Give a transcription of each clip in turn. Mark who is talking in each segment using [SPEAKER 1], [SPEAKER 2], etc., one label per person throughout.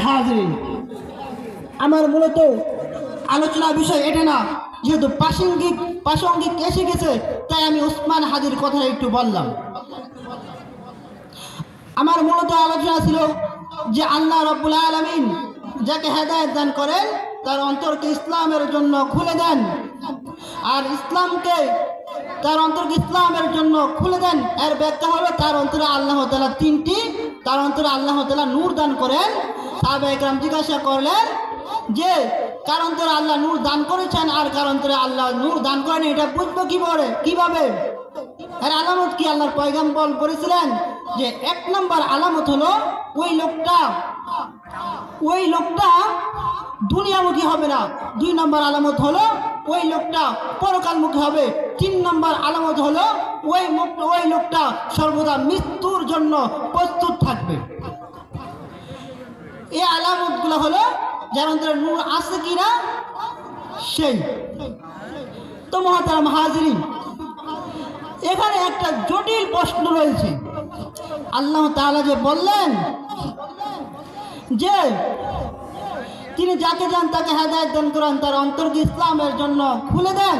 [SPEAKER 1] হাজিরিন, আমার মূলত আলোচনার বিষয় এটা না, যেহেতু প্রাসঙ্গিক এসে গেছে তাই আমি ওসমান হাদির কথা একটু বললাম। আমার মূলত আলোচনা ছিল যে আল্লাহ রাব্বুল আলামিন যাকে হেদায়েত দান করেন তার অন্তরকে ইসলামের জন্য খুলে দেন, আর ইসলামকে তার অন্তরকে ইসলামের জন্য খুলে দেন। এর ব্যাখ্যা হলো তার অন্তরে আল্লাহ তাআলা তার অন্তরে আল্লাহ তাআলা নূর দান করেন। সাহাবায়ে কেরাম জিজ্ঞাসা করলেন যে কার অন্তরে আল্লাহ নূর দান করেছেন আর কার অন্তরে আল্লাহ নূর দান করেন, এটা বুঝবো কিভাবে? এর আলামত কি? আল্লাহর পয়গম্বর বলেছিলেন যে এক নম্বর আলামত হলো ওই লোকটা দুনিয়ামুখী হবে না। 2 নম্বর আলামত হলো ওই লোকটা পরকালমুখী হবে। 3 নম্বর আলামত হলো ওই লোকটা সর্বদা মৃত্যুর জন্য প্রস্তুত থাকবে। এই আলামতগুলো হলো যার অন্তরে নূর আছে কিনা সেই। তো মুহতারাম হাজিরিন, এখানে একটা জটিল প্রশ্ন রয়েছে। আল্লাহ তাআলা যে বললেন যে তিনি যাকে চান তাকে হেদায়েত দান করেন, তার অন্তরকে ইসলামের জন্য খুলে দেন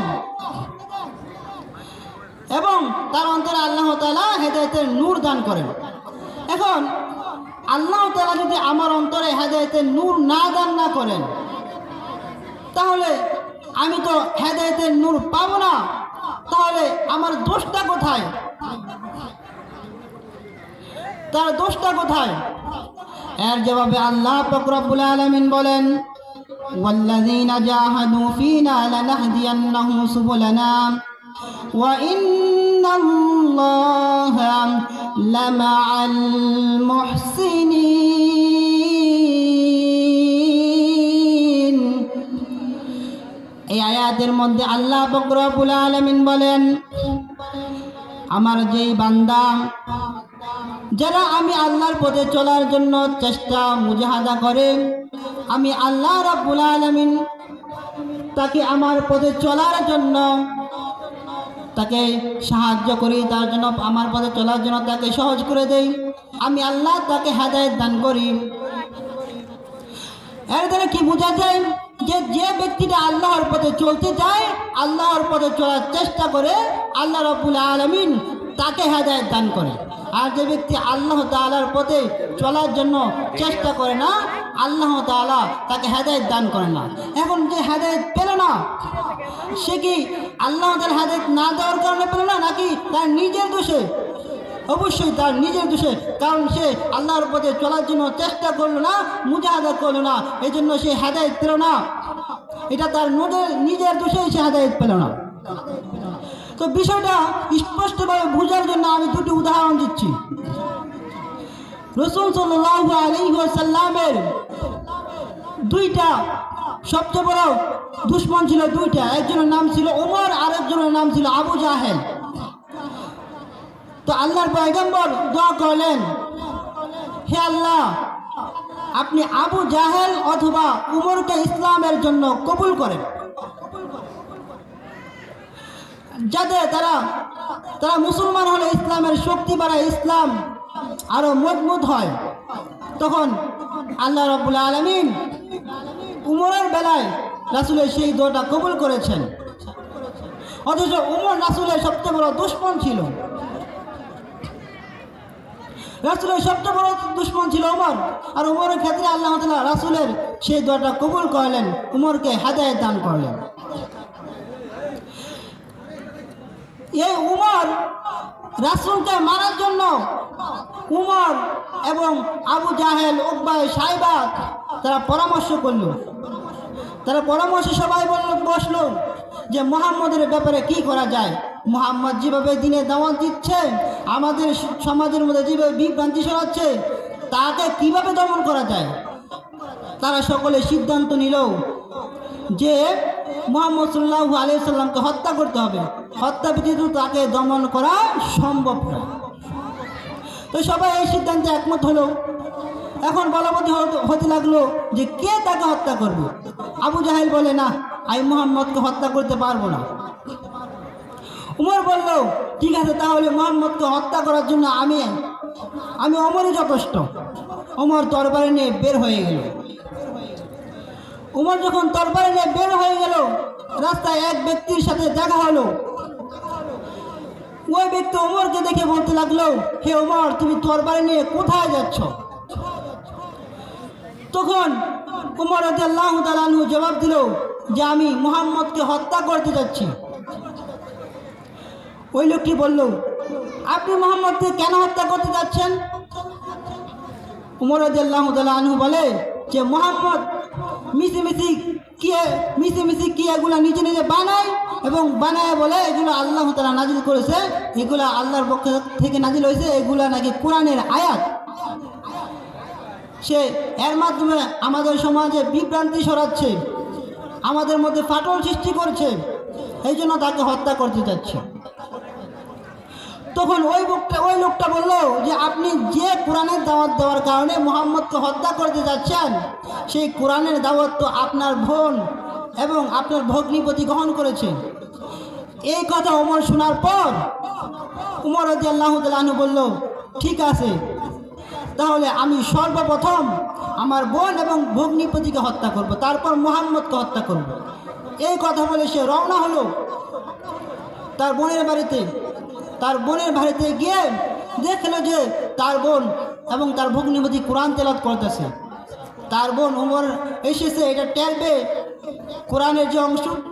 [SPEAKER 1] এবং তার অন্তরে আল্লাহ তাআলা হেদায়েতের নূর দান করেন। এখন আল্লাহ তাআলা যদি আমার অন্তরে হেদায়েতের নূর দান না করেন, তাহলে আমি তো হেদায়েতের নূর পাবো না। তাহলে আমার দোষটা কোথায়? তার দোষটা কোথায়? এর জবাবে আল্লাহ পাক রব্বুল আলামিন বলেন, ওয়াল্লাযীনা জাহাদু ফীনা লানাহদিয়ান্নাহুম সুবুলানা ওয়া ইন্নাল্লাহা লামাআল মুহসিনিন। এই আয়াতের মধ্যে আল্লাহ পাক রব্বুল আলামিন বলেন, আমার যেই বান্দা যারা আমি আল্লাহর পথে চলার জন্য চেষ্টা মুজাহাদা করে, আমি আল্লাহ রাব্বুল আলামিন তাকে আমার পথে চলার জন্য তাকে সাহায্য করি, তার জন্য আমার পথে চলার জন্য তাকে সহজ করে দেই। আমি আল্লাহ তাকে হেদায়েত দান করি। এর দ্বারা কি বোঝা যায়? যে ব্যক্তিটা আল্লাহর পথে চলতে চায়, আল্লাহর পথে চলার চেষ্টা করে, আল্লাহ রাব্বুল আলামিন তাকে হেদায়েত দান করে। আর যে ব্যক্তি আল্লাহ তাআলার পথে চলার জন্য চেষ্টা করে না, আল্লাহ তাআলা তাকে হেদায়েত দান করে না। এখন যে হেদায়েত পেল না, সে কি আল্লাহ তাআলা হেদায়েত না দেওয়ার কারণে পেল না, নাকি তার নিজের দোষে? অবশ্যই তার নিজের দোষে, কারণ সে আল্লাহর পথে চলার জন্য চেষ্টা করলো না, মুজাহাদা করলো না, এই জন্য সে হেদায়েত পেল না। এটা তার নিজের দোষে সে হেদায়েত পেল না। তো বিষয়টা স্পষ্টভাবে বোঝার জন্য আমি 2টি উদাহরণ দিচ্ছি। রাসূল সাল্লাল্লাহু আলাইহি ওয়াসাল্লামের 2টা সবচেয়ে বড় দুশমন ছিল 2টা। একজনের নাম ছিল ওমর, আরেকজনের নাম ছিল আবু জাহেল। তো আল্লাহর পয়গম্বর দোয়া করলেন, হে আল্লাহ, আপনি আবু জাহেল অথবা উমরকে ইসলামের জন্য কবুল করেন, যাতে তারা মুসলমান হলে ইসলামের শক্তি বাড়ায়, ইসলাম আরো মজবুত হয়। তখন আল্লাহ রাব্বুল আলামিন উমরের বেলায় রাসূলের সেই দোয়াটা কবুল করেছেন। অথচ উমর রাসূলের সবচেয়ে বড় দুশমন ছিল। রাসূলের সবচেয়ে বড় দুশমন ছিল উমর, আর উমরের ক্ষেত্রে আল্লাহ তাআলা রাসূলের সেই দোয়াটা কবুল করলেন, উমরকে হেদায়েত দান করলেন। এই উমর রাসূলকে মারার জন্য উমর এবং আবু জাহেল, উকবা, সাইবা তারা পরামর্শ করল। তারা পরামর্শে সবাই বসলো যে মুহাম্মদের ব্যাপারে কি করা যায়। মুহাম্মদ যেভাবে দিনে দাওয়াত দিচ্ছে, আমাদের সমাজের মধ্যে যেভাবে বিভ্রান্তি ছড়াচ্ছে, তাকে কিভাবে দমন করা যায়। তারা সকলে সিদ্ধান্ত নিল যে মুহাম্মদ সাল্লাল্লাহু আলাইহি সাল্লামকে হত্যা করতে হবে, হত্যা ব্যতীত তাকে দমন করা সম্ভব নয়। তো সবাই এই সিদ্ধান্তে একমত হলো। এখন বলাবলি হতে লাগলো যে কে তাকে হত্যা করবে। আবু জাহেল বলে, না, আমি মুহাম্মদকে হত্যা করতে পারবো না। উমর বলল, ঠিক আছে, তাহলে মুহাম্মদকে হত্যা করার জন্য আমি ওমরই যথেষ্ট। ওমর তরবারি নিয়ে বের হয়ে গেল। ওমর যখন তরবারি নিয়ে বের হয়ে গেল, রাস্তায় এক ব্যক্তির সাথে দেখা হলো। ওই ব্যক্তি ওমরকে দেখে বলতে লাগলো, হে ওমর, তুমি তরবারি নিয়ে কোথায় যাচ্ছ? তখন ওমর রাদিয়াল্লাহু তাআলা আনহু জবাব দিল যে আমি মুহাম্মদকে হত্যা করতে যাচ্ছি। ওই লোকটি বলল, আপনি মুহাম্মদকে কেন হত্যা করতে যাচ্ছেন? ওমর রাদিয়াল্লাহু তাআলা আনহু বলে যে মুহাম্মদ মিশিমিশি কি এগুলা নিজে নিজে বানায় এবং বানায় বলে এগুলো আল্লাহ তাআলা নাজিল করেছে, এগুলা আল্লাহর পক্ষ থেকে নাজিল হয়েছে, এগুলা নাকি কোরআনের আয়াত। সে এর মাধ্যমে আমাদের সমাজে বিভ্রান্তি ছড়াচ্ছে, আমাদের মধ্যে ফাটল সৃষ্টি করছে, এই জন্য তাকে হত্যা করতে যাচ্ছে। তখন ওই লোকটা বলল যে আপনি যে কোরআনের দাওয়াত দেওয়ার কারণে মুহাম্মদকে হত্যা করতে যাচ্ছেন, সেই কোরআনের দাওয়াত তো আপনার বোন এবং আপনার ভগ্নিপতি গ্রহণ করেছে। এই কথা ওমর শোনার পর ওমর রাদিয়াল্লাহু তাআলা আনহু বলল, ঠিক আছে, তাহলে আমি সর্বপ্রথম আমার বোন এবং ভগ্নিপতিকে হত্যা করব, তারপর মুহাম্মদকে হত্যা করব। এই কথা বলে সে রওনা হলো তার বোনের বাড়িতে। তার বোনের বাড়িতে গিয়ে দেখলো যে তার বোন এবং তার ভগ্নিপতি কোরআন তেলাওয়াত করতেছে। তার বোন ওমর এসেছে এটা টের পেয়ে কোরআনের যে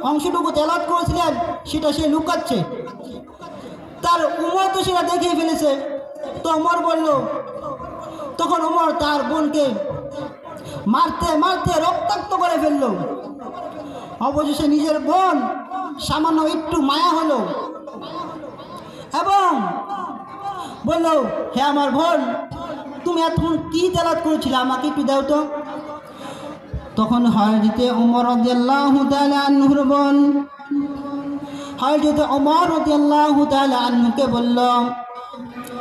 [SPEAKER 1] অংশটুকু তেলাওয়াত করেছিলেন সেটা সে লুকাচ্ছে। তার ওমর তো সেটা দেখে ফেলেছে। তো ওমর বলল, তখন ওমর তার বোনকে মারতে মারতে রক্তাক্ত করে ফেলল। অবশেষে নিজের বোন সামান্য একটু মায়া হলো এবং বলল, হে আমার বোন, তুমি এতক্ষণ কি তেলাওয়াত করেছিলে, আমাকে একটু দাও তো। তখন হযরত ওমর রাদিয়াল্লাহু তাআলা আনহুর বোন হযরত ওমর রাদিয়াল্লাহু তাআলা আনহুকে বলল,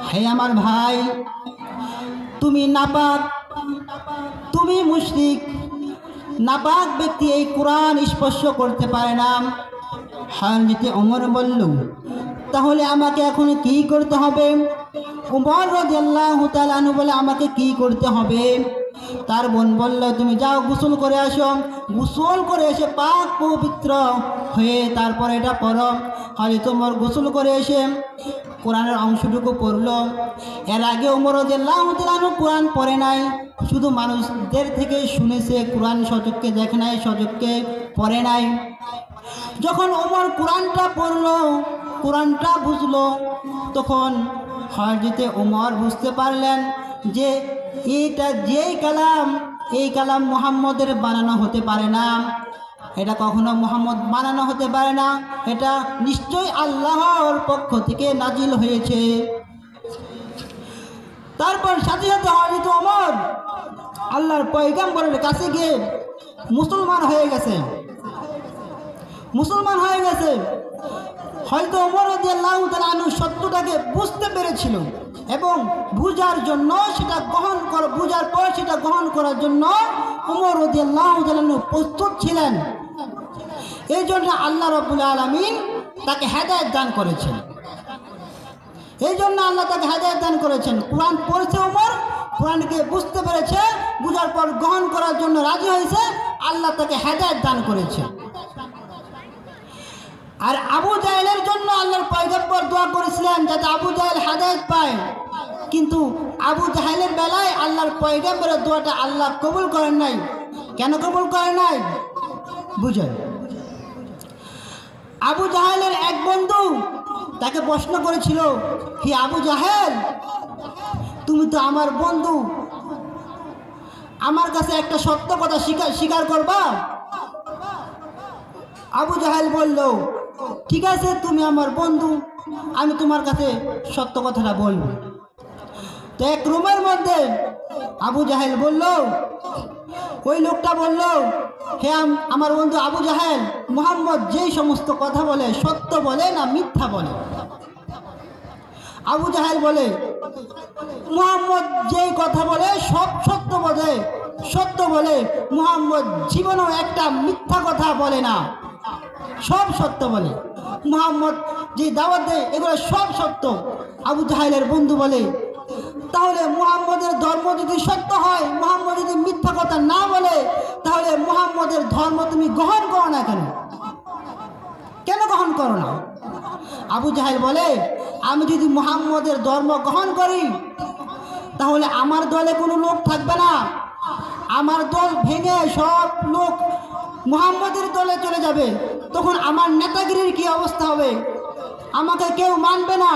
[SPEAKER 1] হে আমার ভাই, তুমি নাপাক, তুমি মুশরিক, নাপাক ব্যক্তি এই কোরআন স্পর্শ করতে পারে না। হযরত ওমর বলল, তাহলে আমাকে এখন কি করতে হবে? ওমর রাদিয়াল্লাহু তাআলা আনহু বলে, আমাকে কি করতে হবে? তার বোন বলল, তুমি যাও গোসল করে আসো, গোসল করে এসে পাক পবিত্র হয়ে তারপর এটা পড়ো। হযরত ওমর গোসল করে এসে কোরআনের অংশটুকু পড়ল। এর আগে ওমর রাদিয়াল্লাহু তাআলা আনহু কোরআন পড়ে নাই, শুধু মানুষদের থেকে শুনেছে, কোরআন সচক্ষে দেখে নাই, সচক্ষে পড়ে নাই। যখন ওমর কোরআনটা পড়ল, কোরআনটা বুঝলো, তখন হযরত ওমর বুঝতে পারলেন যে এটা যেই কালাম, এই কালাম মুহাম্মদের বানানো হতে পারে না, এটা কখনো মুহাম্মদ বানানো হতে পারে না, এটা নিশ্চয়ই আল্লাহর পক্ষ থেকে নাজিল হয়েছে। তারপর সাথে সাথে হযরত ওমর আল্লাহর পয়গম্বরের কাছে গিয়ে মুসলমান হয়ে গেছে। হয়তো ওমর রাদিয়াল্লাহু তাআলা আনহু সত্যটাকে বুঝতে পেরেছিল এবং বুঝার পর সেটা গ্রহণ করার জন্য ওমর রাদিয়াল্লাহু তাআলা আনহু প্রস্তুত ছিলেন। এই জন্য আল্লাহ রাব্বুল আলামিন তাকে হেদায়েত দান করেছেন। কোরআন পড়েছে ওমর, কোরআনকে বুঝতে পেরেছে, বুঝার পর গ্রহণ করার জন্য রাজি হয়েছে, আল্লাহ তাকে হেদায়েত দান করেছে। আর আবু জাহেলের জন্য আল্লাহর পয়গম্বর দোয়া করেছিলেন যাতে আবু জাহেল হেদায়েত পায়, কিন্তু আবু জাহেলের বেলায় আল্লাহর পয়গম্বরের দোয়াটা আল্লাহ কবুল করেন নাই। কেন কবুল করেন নাই বুঝেন? আবু জাহেলের এক বন্ধু তাকে প্রশ্ন করেছিল, হে আবু জাহেল, তুমি তো আমার বন্ধু, আমার কাছে একটা সত্য কথা স্বীকার করবা? আবু জাহেল বলল, ঠিক আছে, তুমি আমার বন্ধু, আমি তোমার কাছে সত্য কথাটা বলবো। তো এক রুমের মধ্যে আবু জাহেল বলল, ওই লোকটা বলল, হে আমার বন্ধু আবু জাহেল, মুহাম্মদ যেই সমস্ত কথা বলে সত্য বলে না মিথ্যা বলে? আবু জাহেল বলে, মুহাম্মদ যেই কথা বলে সব সত্য বলে, মুহাম্মদ জীবনেও একটা মিথ্যা কথা বলে না, সব সত্য বলে। মুহাম্মদ যে দাওয়াত দেয় এগুলো সব সত্য। আবু জাহেলের বন্ধু বলে, তাহলে মুহাম্মদের ধর্ম যদি সত্য হয়, মুহাম্মদ যদি মিথ্যা কথা না বলে, তাহলে মুহাম্মদের ধর্ম তুমি গ্রহণ করো না কেন? কেন গ্রহণ করো না? আবু জাহেল বলে, আমি যদি মুহাম্মদের ধর্ম গ্রহণ করি তাহলে আমার দলে কোনো লোক থাকবে না, আমার দল ভেঙে সব লোক মুহাম্মদের দলে চলে যাবে। তখন আমার নেতাগিরির কি অবস্থা হবে? আমাকে কেউ মানবে না,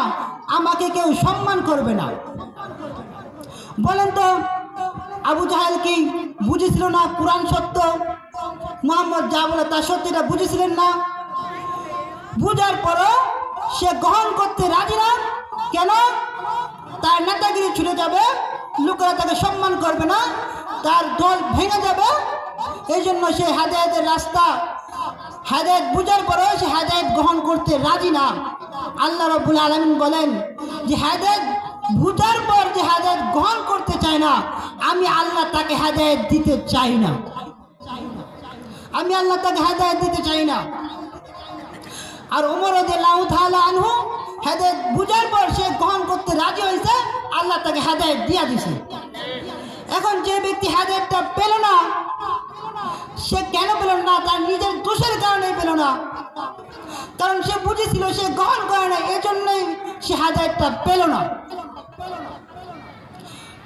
[SPEAKER 1] আমাকে কেউ সম্মান করবে না। বলেন তো, আবু জাহেল কি বুঝেছিল না কুরআন সত্য? মুহাম্মদ যা বলে তা সত্য, এটা বুঝেছিলেন না? বুঝার পরও সে গ্রহণ করতে রাজি না কেন? তার নেতাগিরি ছুটে যাবে, লোকেরা তাকে সম্মান করবে না, তার দল ভেঙে যাবে। এই জন্য সে হেদায়েতের রাস্তা, হেদায়েত বুঝার পরেও সে হেদায়েত গ্রহণ করতে রাজি না। আল্লাহ রাব্বুল আলামিন বলেন যে হেদায়েত বুঝার পর যে হেদায়েত গ্রহণ করতে চায় না, আমি আল্লাহ তাকে হেদায়েত দিতে চাই না, আমি আল্লাহ তাকে হেদায়েত দিতে চাই না। আর ওমর রাদিয়াল্লাহু তাআলা আনহু হেদায়েত বুঝার পর সে গ্রহণ করতে রাজি হয়েছে, আল্লাহ তাকে হেদায়েত দিয়া দিয়েছে। এখন যে ব্যক্তি হেদায়েতটা পেল না, সে কেন পেল না? তার নিজের দোষের কারণে পেল না, কারণ সে বুঝেছিল, সে গ্রহণ করে না, এজন্যই সে হেদায়েতটা পেল না।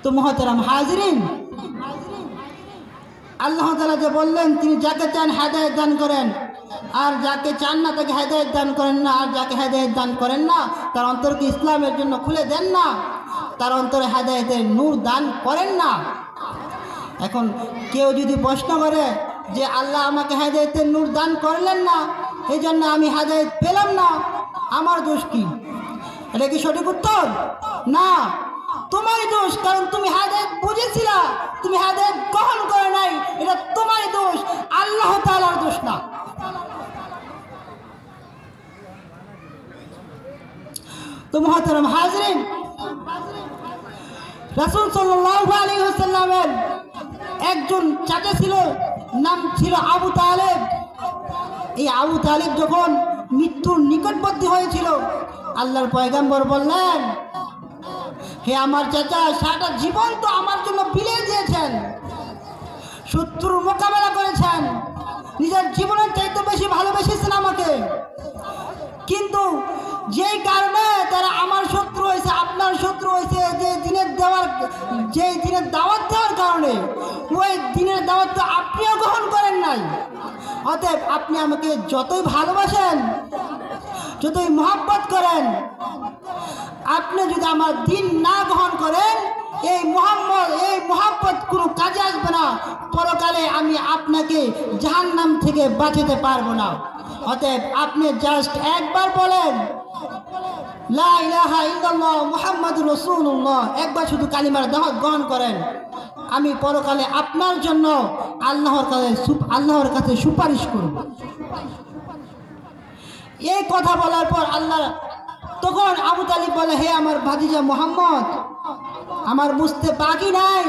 [SPEAKER 1] তো মুহতারাম হাজিরিন, আল্লাহ তাআলা যে বললেন তিনি যাকে চান হেদায়েত দান করেন, আর যাকে চান না তাকে হেদায়েত দান করেন না, আর যাকে হেদায়েত দান করেন না তার অন্তরকে ইসলামের জন্য খুলে দেন না, তার অন্তরে হেদায়েতের নূর দান করেন না। এখন কেউ যদি প্রশ্ন করে যে আল্লাহ আমাকে হেদায়েতের নূর দান করলেন না, এই জন্য আমি হেদায়েত পেলাম না, আমার দোষ কি? এটা কি সঠিক উত্তর? না, তোমারই দোষ, কারণ তুমি হেদায়েত বুঝেছিলা, তুমি হেদায়েত গ্রহণ করে নাই, এটা তোমারই দোষ, আল্লাহ তাআলার দোষ না। তো মুহতারাম হাজিরিন, রাসূল সাল্লাল্লাহু আলাইহি ওয়াসাল্লামের একজন চাচা ছিল, নাম ছিল আবু তালেব। এই আবু তালেব যখন মৃত্যুর নিকটবর্তী হয়েছিল, আল্লাহর পয়গম্বর বললেন, হে আমার চাচা, সারাটা জীবন তো আমার জন্য বিলিয়ে দিয়েছেন, শত্রুর মোকাবেলা করেছেন, নিজের জীবনের চাইতে বেশি ভালোবেসেছেন আমাকে, কিন্তু যেই কারণে তারা আমার শত্রু হয়েছে, আপনার শত্রু হয়েছে, যে দিনের দাওয়াত দেওয়ার কারণে, ওই দিনের দাওয়াত তো আপনিও গ্রহণ করেন নাই। অতএব আপনি আমাকে যতই ভালোবাসেন, যতই মহব্বত করেন, আপনি যদি আমার দিন না গ্রহণ করেন, এই মহব্বত কোনো কাজে আসবে না, পরকালে আমি আপনাকে জাহান্নাম থেকে বাঁচাতে পারবো না। অতএব আপনি জাস্ট একবার বলেন লা ইলাহা ইল্লাল্লাহ মুহাম্মাদুর রাসূলুল্লাহ, একবার শুধু কালিমার দাওয়াত গ্রহণ করেন, আমি পরকালে আপনার জন্য আল্লাহর কাছে সুপারিশ করব। এই কথা বলার পর তখন আবু তালিব বলে, হে আমার ভাতিজা মুহাম্মদ, আমার বুঝতে বাকি নাই,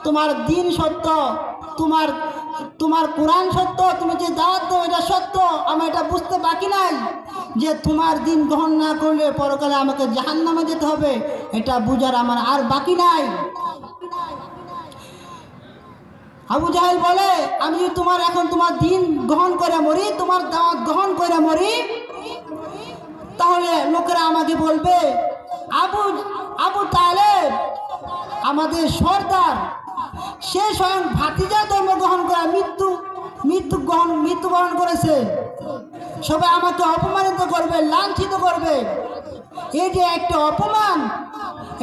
[SPEAKER 1] তোমার দিন সত্য, তোমার কোরআন সত্য, তুমি যে দাওয়াত দাও এটা সত্য, আমার এটা বুঝতে বাকি নাই যে তোমার দিন গ্রহণ না করলে পরকালে আমাকে জাহান্নামে যেতে হবে, এটা বুঝার আমার আর বাকি নাই। আবু জাহেল বলে, আমি যদি তোমার দিন গ্রহণ করে মরি, তোমার দাওয়াত গ্রহণ করে মরি, তাহলে লোকেরা আমাকে বলবে আবু তালেব আমাদের সর্দার, সে স্বয়ং ভাতিজা জন্মগ্রহণ করে মৃত্যুবরণ করেছে, সবাই আমাকে অপমানিত করবে, লাঞ্ছিত করবে, এই যে একটা অপমান,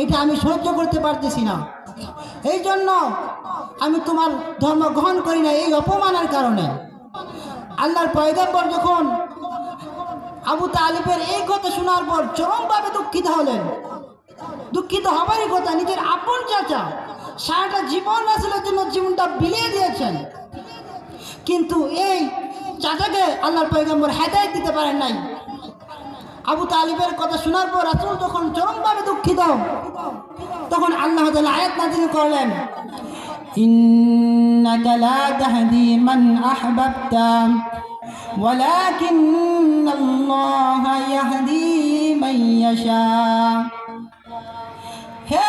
[SPEAKER 1] এটা আমি সহ্য করতে পারতেছি না, এই জন্য আমি তোমার ধর্ম গ্রহণ করি না, এই অপমানের কারণে। আল্লাহর পয়গম্বর যখন আবু তালিবের এই কথা শোনার পর চরমভাবে দুঃখিত হলেন। দুঃখিত হবারই কথা, নিজের আপন চাচা সারাটা জীবন রাসূলের জন্য জীবনটা বিলিয়ে দিয়েছেন, কিন্তু এই চাচাকে আল্লাহর পয়গম্বর হেদায়েত দিতে পারেন নাই। আবু তালিবের কথা শোনার পর রাসূল যখন চরমভাবে দুঃখিত, তখন আল্লাহ তাআলা আয়াত নাযিল করলেন, ইন্নাকা লা তাহদি মান আহবাবতা ওয়ালাকিন্নাল্লাহা ইয়াহদি মান ইয়াশা। হে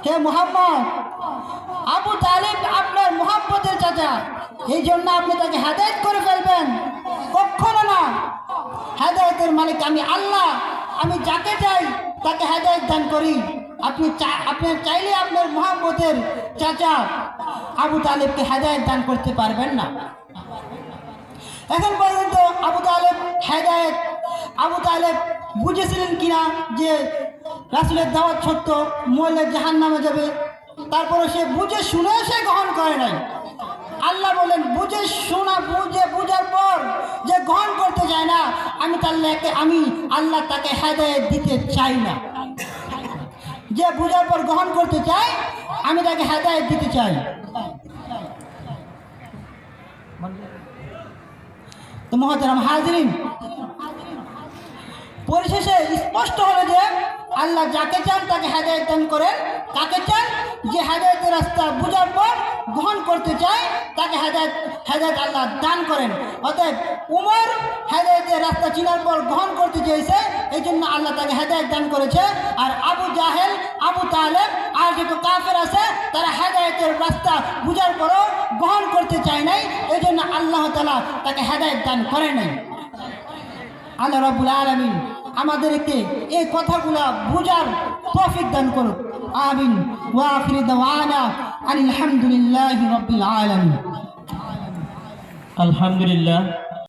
[SPEAKER 1] হে মুহাম্মদ, আবু তালিব আপনার মুহাম্মদের চাচা, এই জন্য আপনি তাকে হেদায়েত করে ফেলবেন? কখনো না। হেদায়েতের মালিক আমি আল্লাহ, আমি যাকে চাই তাকে হেদায়েত দান করি। আপনি চাইলে আপনার মুহাম্মদের চাচা আবু তালিবকে হেদায়েত দান করতে পারবেন না। এখন পর্যন্ত আবু তালেব বুঝেছিলেন কিনা যে রাসূলের দাওয়াত সত্য, মরলে জাহান্নামে যাবে? তারপরে সে বুঝে শুনে সে গ্রহণ করে নাই। আল্লাহ বলেন, বুঝার পর যে গ্রহণ করতে চায় না, আমি আল্লাহ তাকে হেদায়েত দিতে চাই না। যে বুঝার পর গ্রহণ করতে চায়, আমি তাকে হেদায়েত দিতে চাই। তো মুহতারাম হাজিরিন, পরিশেষে স্পষ্ট হলো যে আল্লাহ যাকে চান তাকে হেদায়েত দান করেন। কাকে চান? যে হেদায়েতের রাস্তা বুঝার পর গ্রহণ করতে চায় তাকে হেদায়েত আল্লাহ দান করেন। অতএব উমর হেদায়েতের রাস্তা চিনার পর গ্রহণ করতে চেয়েছে, এই জন্য আল্লাহ তাকে হেদায়েত দান করেছে। আর আবু জাহেল, আবু তালেব আর যত কাফের আছে তারা হেদায়েতের রাস্তা বুঝার পরও গ্রহণ করতে চায় নাই, এই জন্য আল্লাহ তাআলা তাকে হেদায়েত দান করে নাই। আল্লাহ রাব্বুল আলামিন আমাদেরকে এই কথাগুলা বুঝার তৌফিক দান করুন। আমিন। ওয়া আখিরু দাওয়ানা আলহামদুলিল্লাহি রাব্বিল আলামিন।
[SPEAKER 2] আলহামদুলিল্লাহ।